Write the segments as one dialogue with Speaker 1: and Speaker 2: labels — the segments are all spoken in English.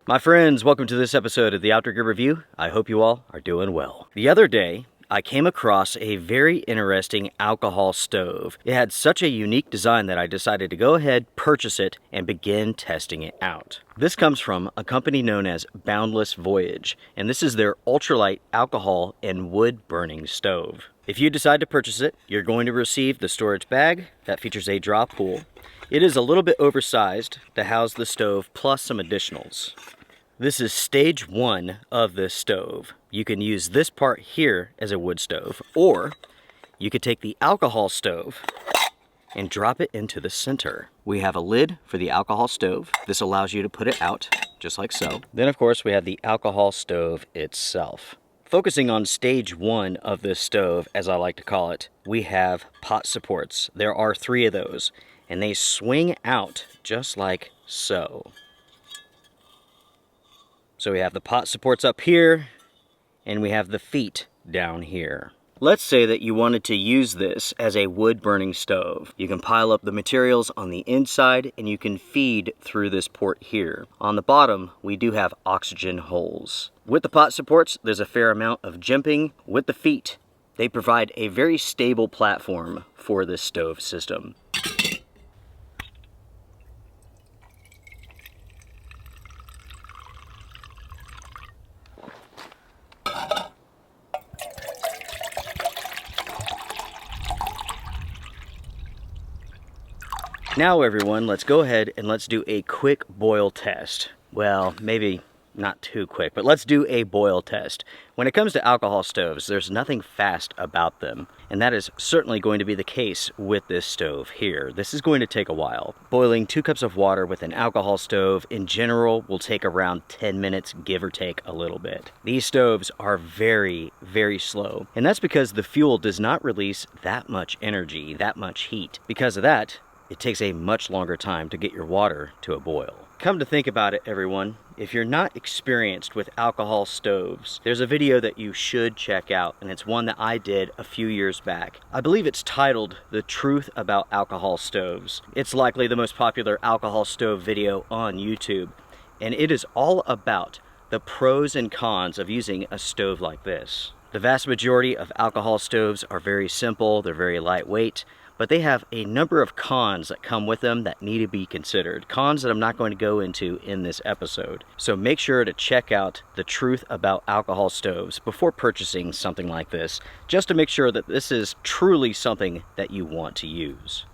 Speaker 1: My friends, welcome to this episode of the TOGR Review. I hope you all are doing well. The other day, I came across a very interesting alcohol stove. It had such a unique design that I decided to go ahead, purchase it, and begin testing it out. This comes from a company known as Boundless Voyage, and this is their Ultralight alcohol and wood burning stove. If you decide to purchase it, you're going to receive the storage bag that features a drop pool. It is a little bit oversized to house the stove plus some additionals. This is stage 1 of this stove. You can use this part here as a wood stove, or you could take the alcohol stove and drop it into the center. We have a lid for the alcohol stove. This allows you to put it out, just like so. Then of course we have the alcohol stove itself. Focusing on stage 1 of this stove, as I like to call it, we have pot supports. There are 3 of those, and they swing out just like so. So we have the pot supports up here, and we have the feet down here. Let's say that you wanted to use this as a wood burning stove. You can pile up the materials on the inside, and you can feed through this port here. On the bottom, we do have oxygen holes. With the pot supports, there's a fair amount of jimping. With the feet, they provide a very stable platform for this stove system. Now everyone, let's go ahead and let's do a quick boil test. Well, maybe not too quick, but let's do a boil test. When it comes to alcohol stoves, there's nothing fast about them, and that is certainly going to be the case with this stove here. This is going to take a while. Boiling 2 cups of water with an alcohol stove in general will take around 10 minutes, give or take a little bit. These stoves are very, very slow, and that's because the fuel does not release that much energy, that much heat. Because of that, it takes a much longer time to get your water to a boil. Come to think about it, everyone, if you're not experienced with alcohol stoves, there's a video that you should check out, and it's one that I did a few years back. I believe it's titled The Truth About Alcohol Stoves. It's likely the most popular alcohol stove video on YouTube, and it is all about the pros and cons of using a stove like this. The vast majority of alcohol stoves are very simple, they're very lightweight, but they have a number of cons that come with them that need to be considered. Cons that I'm not going to go into in this episode. So make sure to check out The Truth About Alcohol Stoves before purchasing something like this, just to make sure that this is truly something that you want to use.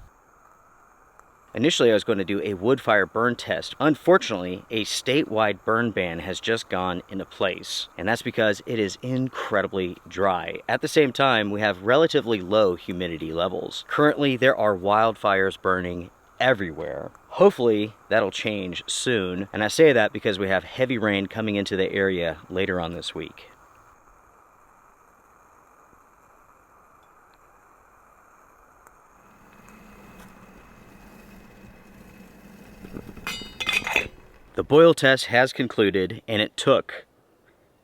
Speaker 1: Initially, I was going to do a wood fire burn test. Unfortunately, a statewide burn ban has just gone into place, and that's because it is incredibly dry. At the same time, we have relatively low humidity levels. Currently, there are wildfires burning everywhere. Hopefully, that'll change soon, and I say that because we have heavy rain coming into the area later on this week. The boil test has concluded, and it took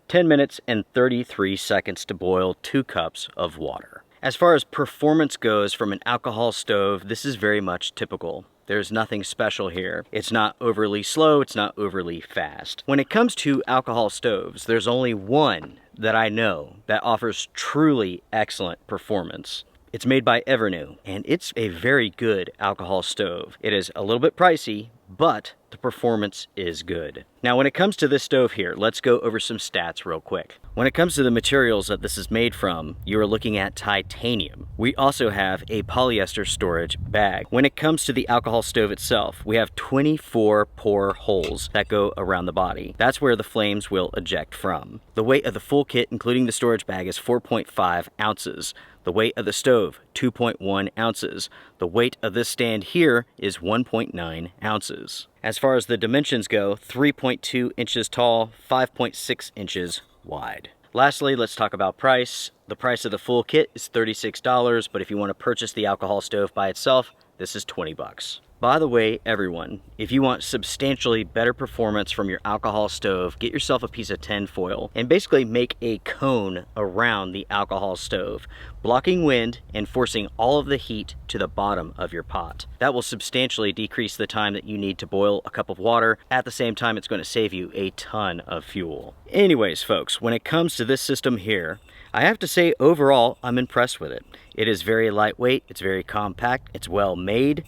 Speaker 1: 10 minutes and 33 seconds to boil 2 cups of water. As far as performance goes from an alcohol stove, this is very much typical. There's nothing special here. It's not overly slow, it's not overly fast. When it comes to alcohol stoves, there's only one that I know that offers truly excellent performance. It's made by Evernew, and it's a very good alcohol stove. It is a little bit pricey, but the performance is good. Now, when it comes to this stove here, let's go over some stats real quick. When it comes to the materials that this is made from, you are looking at titanium. We also have a polyester storage bag. When it comes to the alcohol stove itself, we have 24 pour holes that go around the body. That's where the flames will eject from. The weight of the full kit, including the storage bag, is 4.5 ounces. The weight of the stove, 2.1 ounces. The weight of this stand here is 1.9 ounces. As far as the dimensions go, 3.2 inches tall, 5.6 inches wide. Lastly, let's talk about price. The price of the full kit is $36, but if you want to purchase the alcohol stove by itself, this is $20. By the way, everyone, if you want substantially better performance from your alcohol stove, get yourself a piece of tin foil and basically make a cone around the alcohol stove, blocking wind and forcing all of the heat to the bottom of your pot. That will substantially decrease the time that you need to boil a cup of water. At the same time, it's going to save you a ton of fuel. Anyways, folks, when it comes to this system here, I have to say overall, I'm impressed with it. It is very lightweight, it's very compact, it's well made.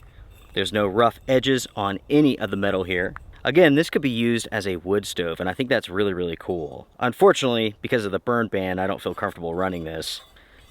Speaker 1: There's no rough edges on any of the metal here. Again, this could be used as a wood stove, and I think that's really, really cool. Unfortunately, because of the burn ban, I don't feel comfortable running this.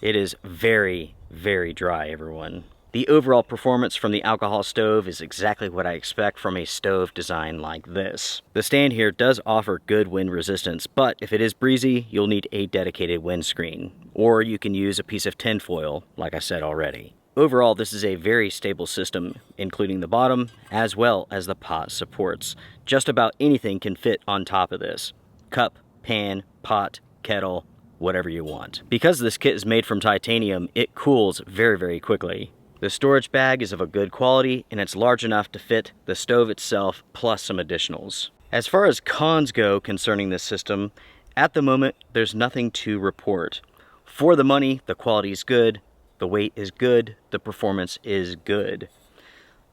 Speaker 1: It is very, very dry, everyone. The overall performance from the alcohol stove is exactly what I expect from a stove design like this. The stand here does offer good wind resistance, but if it is breezy, you'll need a dedicated windscreen. Or you can use a piece of tin foil, like I said already. Overall, this is a very stable system, including the bottom as well as the pot supports. Just about anything can fit on top of this. Cup, pan, pot, kettle, whatever you want. Because this kit is made from titanium, it cools very, very quickly. The storage bag is of a good quality and it's large enough to fit the stove itself plus some additionals. As far as cons go concerning this system, at the moment, there's nothing to report. For the money, the quality is good. The weight is good, the performance is good.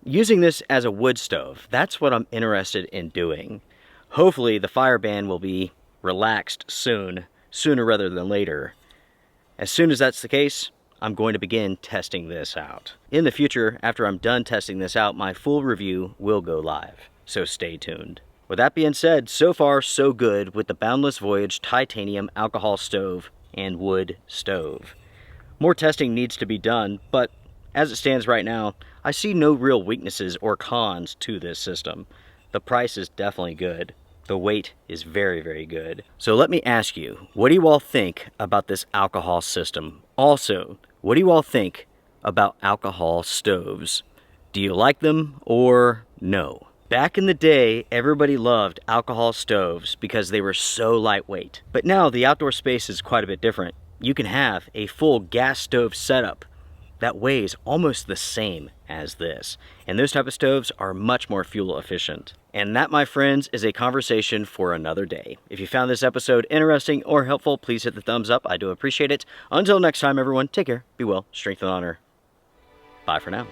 Speaker 1: Using this as a wood stove, that's what I'm interested in doing. Hopefully the fire ban will be relaxed soon, sooner rather than later. As soon as that's the case, I'm going to begin testing this out. In the future, after I'm done testing this out, my full review will go live, so stay tuned. With that being said, so far so good with the Boundless Voyage titanium alcohol stove and wood stove. More testing needs to be done, but as it stands right now, I see no real weaknesses or cons to this system. The price is definitely good. The weight is very, very good. So let me ask you, what do you all think about this alcohol system? Also, what do you all think about alcohol stoves? Do you like them or no? Back in the day, everybody loved alcohol stoves because they were so lightweight. But now the outdoor space is quite a bit different. You can have a full gas stove setup that weighs almost the same as this. And those type of stoves are much more fuel efficient. And that, my friends, is a conversation for another day. If you found this episode interesting or helpful, please hit the thumbs up. I do appreciate it. Until next time, everyone, take care, be well, strength and honor. Bye for now.